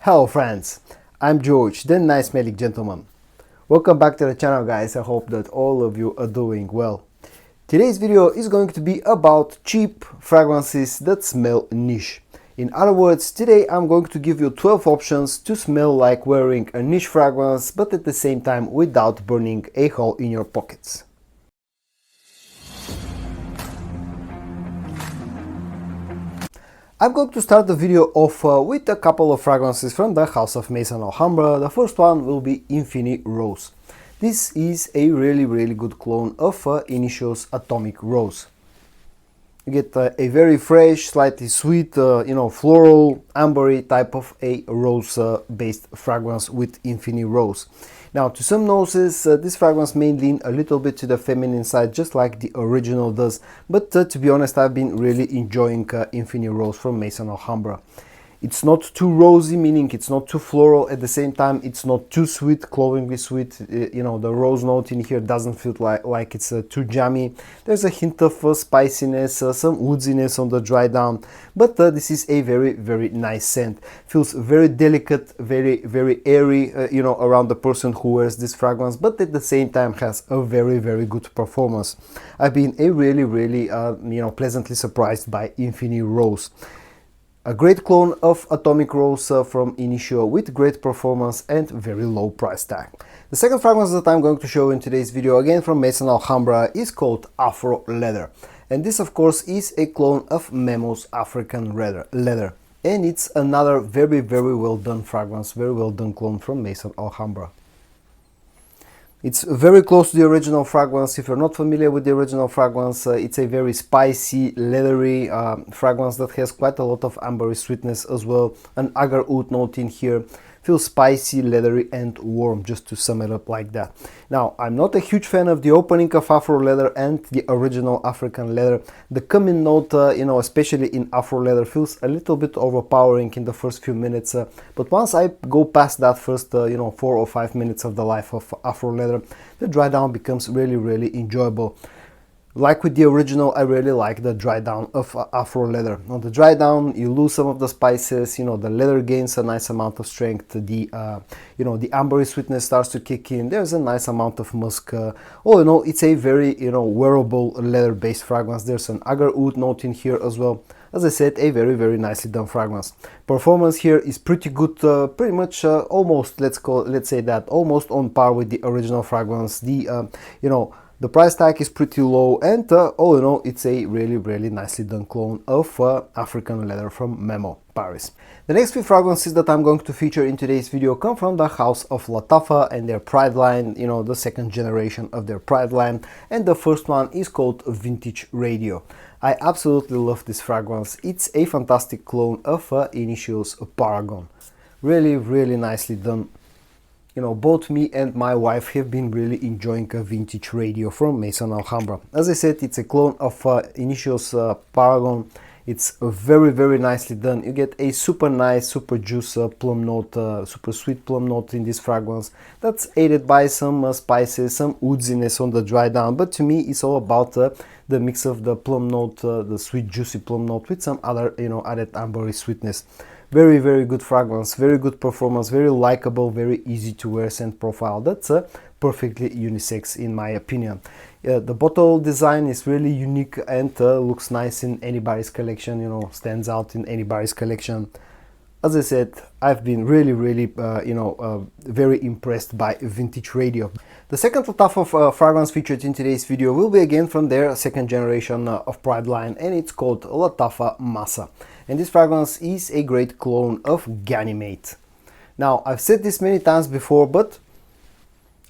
Hello friends, I'm George, the nice smelling gentleman. Welcome back to the channel guys, I hope that all of you are doing well. Today's video is going to be about cheap fragrances that smell niche. In other words, today I'm going to give you 12 options to smell like wearing a niche fragrance, but at the same time without burning a hole in your pockets. I'm going to start the video off with a couple of fragrances from the house of Maison Alhambra. The first one will be Infinity Rose. This is a really good clone of Initio's Atomic Rose. You get a very fresh, slightly sweet, floral, ambery type of a rose-based fragrance with Infinity Rose. Now, to some noses, this fragrance may lean a little bit to the feminine side, just like the original does. But to be honest, I've been really enjoying Infinity Rose from Maison Alhambra. It's not too rosy, meaning it's not too floral. At the same time, it's not too sweet, cloyingly sweet. The rose note in here doesn't feel like it's too jammy. There's a hint of spiciness, some woodiness on the dry down. But this is a very nice scent. Feels very delicate, very airy, around the person who wears this fragrance. But at the same time, has a very good performance. I've been really pleasantly surprised by Infinity Rose. A great clone of Atomic Rose from Initio with great performance and very low price tag. The second fragrance that I'm going to show in today's video, again from Maison Alhambra, is called Afro Leather. And this of course is a clone of Memo's African Leather. And it's another very well done fragrance, very well done clone from Maison Alhambra. It's very close to the original fragrance. If you're not familiar with the original fragrance, it's a very spicy, leathery fragrance that has quite a lot of ambery sweetness as well. An agar oud note in here. Feels spicy, leathery and warm, just to sum it up like that. Now, I'm not a huge fan of the opening of Afro Leather and the original African Leather. The cumin note, especially in Afro Leather, feels a little bit overpowering in the first few minutes. But once I go past that first, 4 or 5 minutes of the life of Afro Leather, the dry down becomes really enjoyable. Like with the original, I really like the dry down of Afro Leather. On the dry down, you lose some of the spices, the leather gains a nice amount of strength, the ambery sweetness starts to kick in, there's a nice amount of musk. All in all, it's a very, wearable leather-based fragrance. There's an agar oud note in here as well. As I said, a very nicely done fragrance. Performance here is pretty good, pretty much almost, let's say that, almost on par with the original fragrance. The price tag is pretty low, and all in all, it's a really nicely done clone of African Leather from Memo, Paris. The next few fragrances that I'm going to feature in today's video come from the house of Lattafa and their Pride line, the second generation of their Pride line, and the first one is called Vintage Radio. I absolutely love this fragrance. It's a fantastic clone of Initio's Paragon. Really nicely done. Both me and my wife have been really enjoying a Vintage Radio from Maison Alhambra. As I said, it's a clone of Initio's Paragon. It's very nicely done. You get a super nice, super juice plum note, super sweet plum note in this fragrance. That's aided by some spices, some woodiness on the dry down. But to me, it's all about the mix of the plum note, the sweet juicy plum note with some other, added ambery sweetness. Very good fragrance, very good performance, very likable, very easy to wear scent profile. That's perfectly unisex in my opinion. The bottle design is really unique and looks nice in anybody's collection, stands out in anybody's collection. As I said, I've been really very impressed by Vintage Radio. The second Lattafa fragrance featured in today's video will be again from their second generation of Pride line, and it's called Lattafa Massa. And this fragrance is a great clone of Ganymede. Now, I've said this many times before, but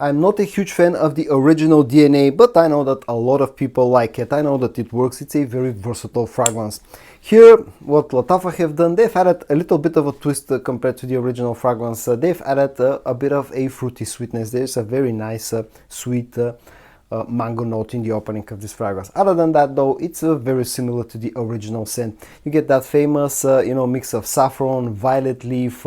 I'm not a huge fan of the original DNA, but I know that a lot of people like it. I know that it works. It's a very versatile fragrance. Here, what Lattafa have done, they've added a little bit of a twist compared to the original fragrance. They've added a bit of a fruity sweetness. There's a very nice, sweet mango note in the opening of this fragrance. Other than that though, it's very similar to the original scent. You get that famous mix of saffron, violet leaf,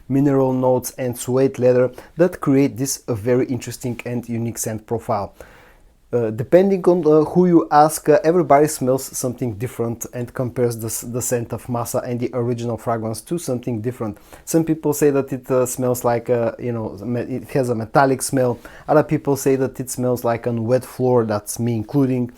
mineral notes and suede leather that create this very interesting and unique scent profile. Depending on who you ask, everybody smells something different and compares the scent of Masa and the original fragrance to something different. Some people say that it smells like it has a metallic smell. Other people say that it smells like a wet floor. That's me including.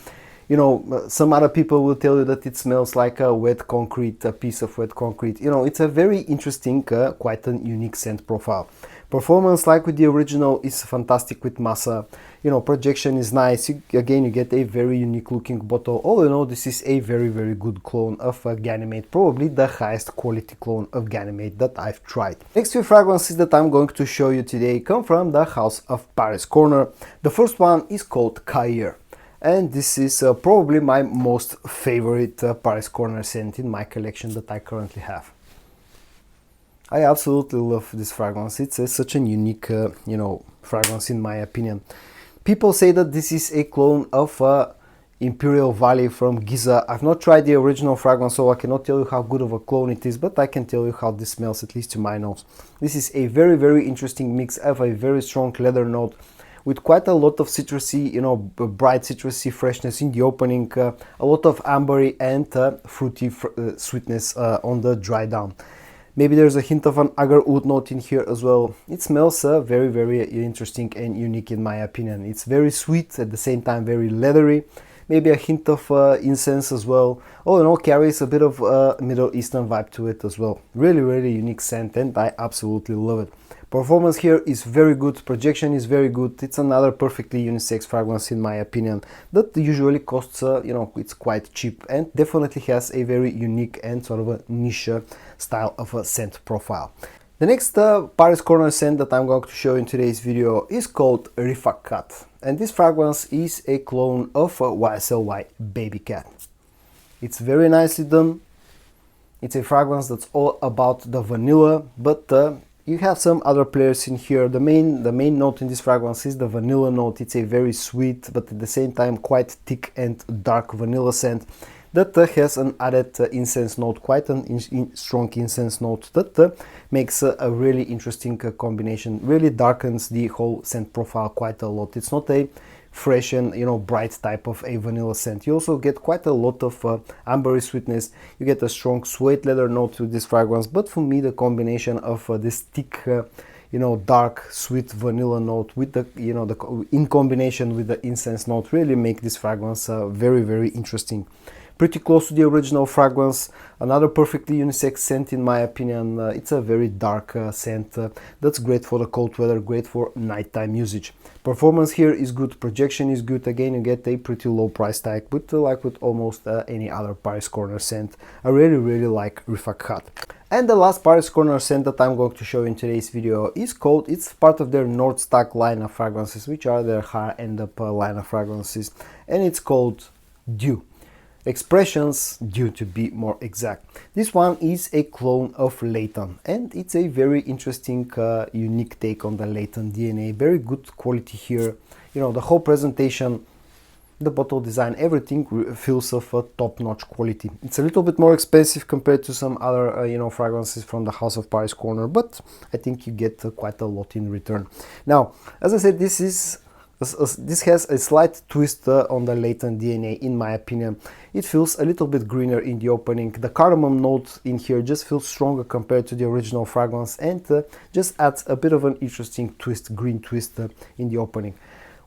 Some other people will tell you that it smells like a wet concrete, a piece of wet concrete. It's a very interesting, quite a unique scent profile. Performance, like with the original, is fantastic with Masa. Projection is nice. Again, you get a very unique looking bottle. All in all, this is a very, very good clone of Ganymede. Probably the highest quality clone of Ganymede that I've tried. Next few fragrances that I'm going to show you today come from the House of Paris Corner. The first one is called Cahier. And this is probably my most favorite Paris Corner scent in my collection that I currently have. I absolutely love this fragrance. It's such a unique, fragrance in my opinion. People say that this is a clone of Imperial Valley from Giza. I've not tried the original fragrance, so I cannot tell you how good of a clone it is, but I can tell you how this smells, at least to my nose. This is a very, very interesting mix of a very strong leather note with quite a lot of citrusy, bright citrusy freshness in the opening, a lot of ambery and fruity sweetness on the dry down. Maybe there's a hint of an agar oud note in here as well. It smells very, very interesting and unique in my opinion. It's very sweet, at the same time very leathery. Maybe a hint of incense as well. All in all, carries a bit of Middle Eastern vibe to it as well. Really, really unique scent, and I absolutely love it. Performance here is very good, projection is very good. It's another perfectly unisex fragrance in my opinion that usually costs, it's quite cheap and definitely has a very unique and sort of a niche style of a scent profile. The next Paris Corner scent that I'm going to show in today's video is called Rifakat, and this fragrance is a clone of YSL Baby Cat. It's very nicely done. It's a fragrance that's all about the vanilla, but you have some other players in here. The main note in this fragrance is the vanilla note. It's a very sweet but at the same time quite thick and dark vanilla scent that has an added incense note, quite an strong incense note that makes a really interesting combination, really darkens the whole scent profile quite a lot. It's not a fresh and bright type of a vanilla scent. You also get quite a lot of ambery sweetness. You get a strong suede leather note with this fragrance, but for me the combination of this thick dark sweet vanilla note with the in combination with the incense note really make this fragrance very, very interesting. Pretty close to the original fragrance, another perfectly unisex scent in my opinion. It's a very dark scent that's great for the cold weather, great for nighttime usage. Performance here is good, projection is good. Again, you get a pretty low price tag, but like with almost any other Paris Corner scent, I really, really like Rifakat. And the last Paris Corner scent that I'm going to show in today's video is it's part of their Nordstock line of fragrances, which are their higher end up line of fragrances, and it's called Dew. Expressions Dew, to be more exact. This one is a clone of Layton, and it's a very interesting, unique take on the Layton DNA. Very good quality here. The whole presentation, the bottle design, everything feels of a top-notch quality. It's a little bit more expensive compared to some other, fragrances from the House of Paris Corner, but I think you get quite a lot in return. Now, as I said, this has a slight twist on the Layton DNA in my opinion. It feels a little bit greener in the opening. The cardamom note in here just feels stronger compared to the original fragrance and just adds a bit of an interesting twist, green twist in the opening.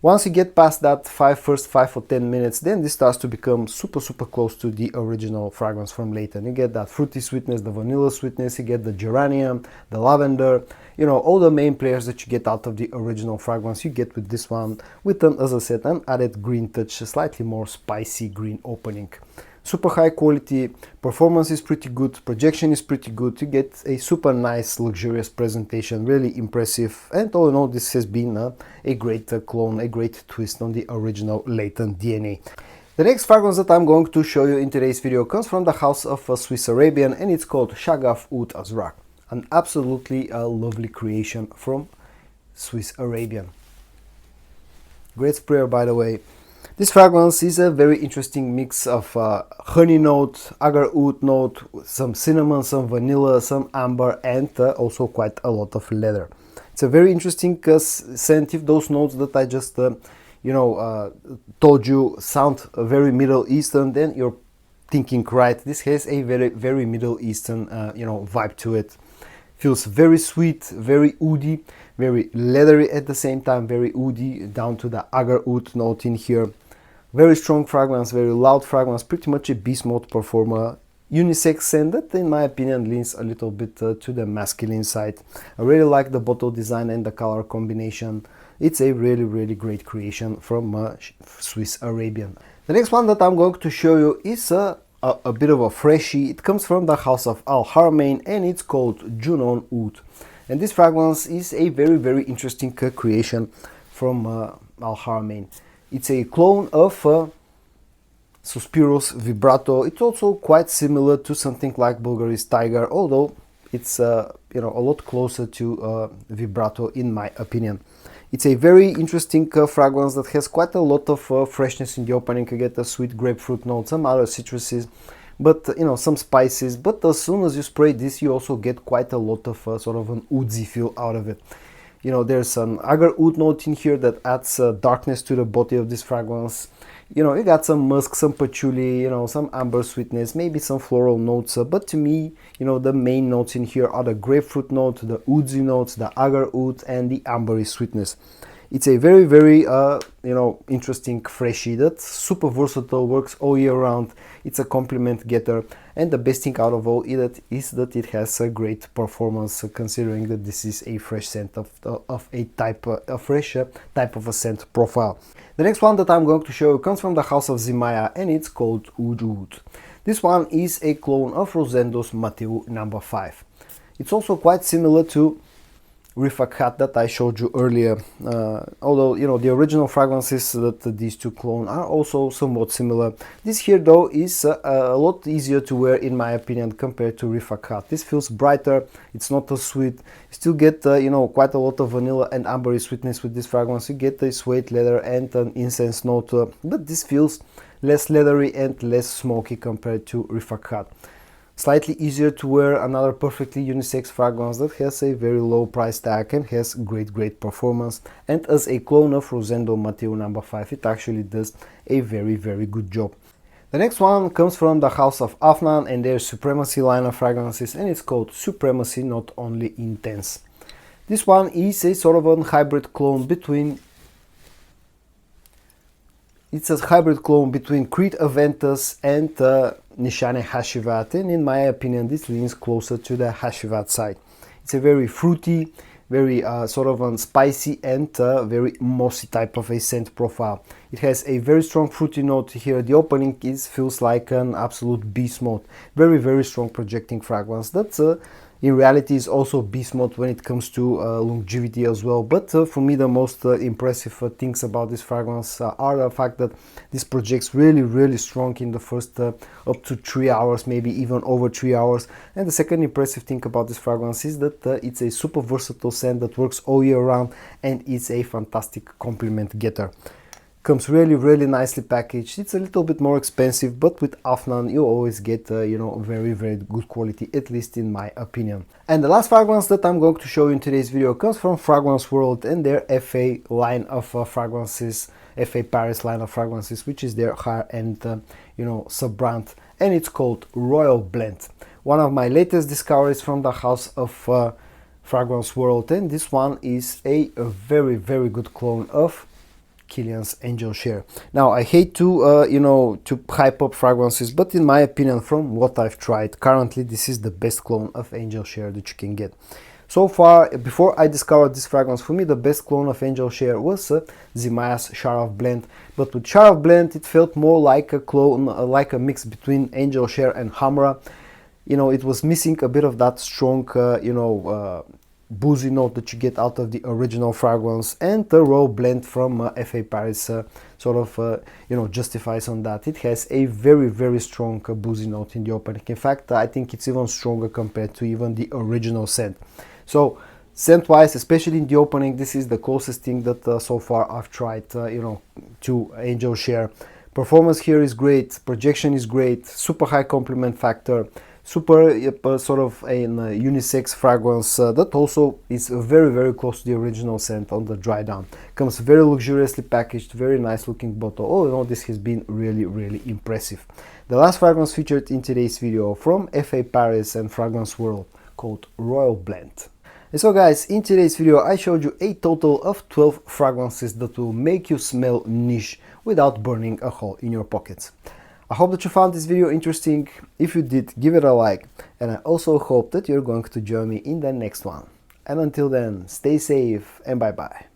Once you get past that first 5 or 10 minutes, then this starts to become super, super close to the original fragrance from Layton. You get that fruity sweetness, the vanilla sweetness, you get the geranium, the lavender, all the main players that you get out of the original fragrance, you get with this one, with as I said, an added green touch, a slightly more spicy green opening. Super high quality, performance is pretty good, projection is pretty good, you get a super nice luxurious presentation, really impressive, and all in all this has been a great clone, a great twist on the original Layton DNA. The next fragrance that I'm going to show you in today's video comes from the House of Swiss Arabian, and it's called Shagaf Oud Azraq, an absolutely lovely creation from Swiss Arabian. Great sprayer, by the way. This fragrance is a very interesting mix of honey note, agar oud note, some cinnamon, some vanilla, some amber, and also quite a lot of leather. It's a very interesting scent. If those notes that I just told you sound very Middle Eastern, then you're thinking right. This has a very Middle Eastern vibe to it. Feels very sweet, very oudi, very leathery at the same time, very oudi, down to the Agar Oud note in here. Very strong fragrance, very loud fragrance, pretty much a beast mode performer. Unisex scent that in my opinion leans a little bit to the masculine side. I really like the bottle design and the color combination. It's a really great creation from Swiss Arabian. The next one that I'm going to show you is a bit of a freshie. It comes from the house of Haramain and it's called Arabian Oud. And this fragrance is a very interesting creation from Haramain. It's a clone of Suspiros Vibrato. It's also quite similar to something like Bulgari's Tiger, although it's a lot closer to Vibrato in my opinion. It's a very interesting fragrance that has quite a lot of freshness in the opening. You get a sweet grapefruit note, some other citruses, but some spices. But as soon as you spray this, you also get quite a lot of sort of an woodsy feel out of it. There's an Agar Oud note in here that adds darkness to the body of this fragrance. You got some musk, some patchouli, some amber sweetness, maybe some floral notes. But to me, the main notes in here are the grapefruit note, the woodsy notes, the Agar Oud, and the ambery sweetness. It's a very interesting freshie that's super versatile, works all year round. It's a compliment getter, and the best thing out of all is that it has a great performance, considering that this is a fresh scent of a fresh type of a scent profile. The next one that I'm going to show you comes from the house of Zimaya and it's called Wujood. This one is a clone of Rosendo's Mateu No. 5. It's also quite similar to Rifakhat that I showed you earlier, although the original fragrances that these two clone are also somewhat similar. This here though is a lot easier to wear in my opinion compared to Rifakhat. This feels brighter, it's not as sweet. You still get quite a lot of vanilla and ambery sweetness with this fragrance. You get a suede leather and an incense note, but this feels less leathery and less smoky compared to Rifakhat. Slightly easier to wear, another perfectly unisex fragrance that has a very low price tag and has great performance. And as a clone of Rosendo Mateu No. 5, it actually does a very good job. The next one comes from the house of Afnan and their Supremacy line of fragrances, and it's called Supremacy Not Only Intense. This one is a sort of a hybrid clone between Creed Aventus and Nishane Hashivat, and in my opinion this leans closer to the Hashivat side. It's a very fruity, very sort of spicy and very mossy type of a scent profile. It has a very strong fruity note here. The opening feels like an absolute beast mode. Very strong projecting fragrance. That's in reality is also beast mode when it comes to longevity as well. But for me the most impressive things about this fragrance are the fact that this projects really strong in the first up to 3 hours, maybe even over 3 hours. And the second impressive thing about this fragrance is that it's a super versatile scent that works all year round and it's a fantastic compliment getter. Comes really nicely packaged. It's a little bit more expensive, but with Afnan you always get very good quality, at least in my opinion. And the last fragrance that I'm going to show you in today's video comes from Fragrance World and their FA line of fragrances, FA Paris line of fragrances, which is their higher-end sub brand, and it's called Royal Blend. One of my latest discoveries from the house of Fragrance World, and this one is a very good clone of Kilian's Angel Share. Now I hate to to hype up fragrances, but in my opinion, from what I've tried currently, this is the best clone of Angel Share that you can get. So far, before I discovered this fragrance, for me the best clone of Angel Share was Zimaya's Sharaf Blend. But with Sharaf Blend, it felt more like a clone, like a mix between Angel Share and Hamra. It was missing a bit of that strong, boozy note that you get out of the original fragrance, and the Royal Blend from FA Paris justifies on that. It has a very strong boozy note in the opening. In fact, I think it's even stronger compared to even the original scent. So scent wise, especially in the opening, this is the closest thing that so far I've tried to Angel Share. Performance here is great, projection is great, super high compliment factor, Super sort of a unisex fragrance that also is very close to the original scent on the dry down. Comes very luxuriously packaged, very nice looking bottle. All in all, this has been really impressive. The last fragrance featured in today's video from FA Paris and Fragrance World, called Royal Blend. And so guys, in today's video I showed you a total of 12 fragrances that will make you smell niche without burning a hole in your pockets. I hope that you found this video interesting. If you did, give it a like, and I also hope that you're going to join me in the next one. And until then, stay safe and bye bye.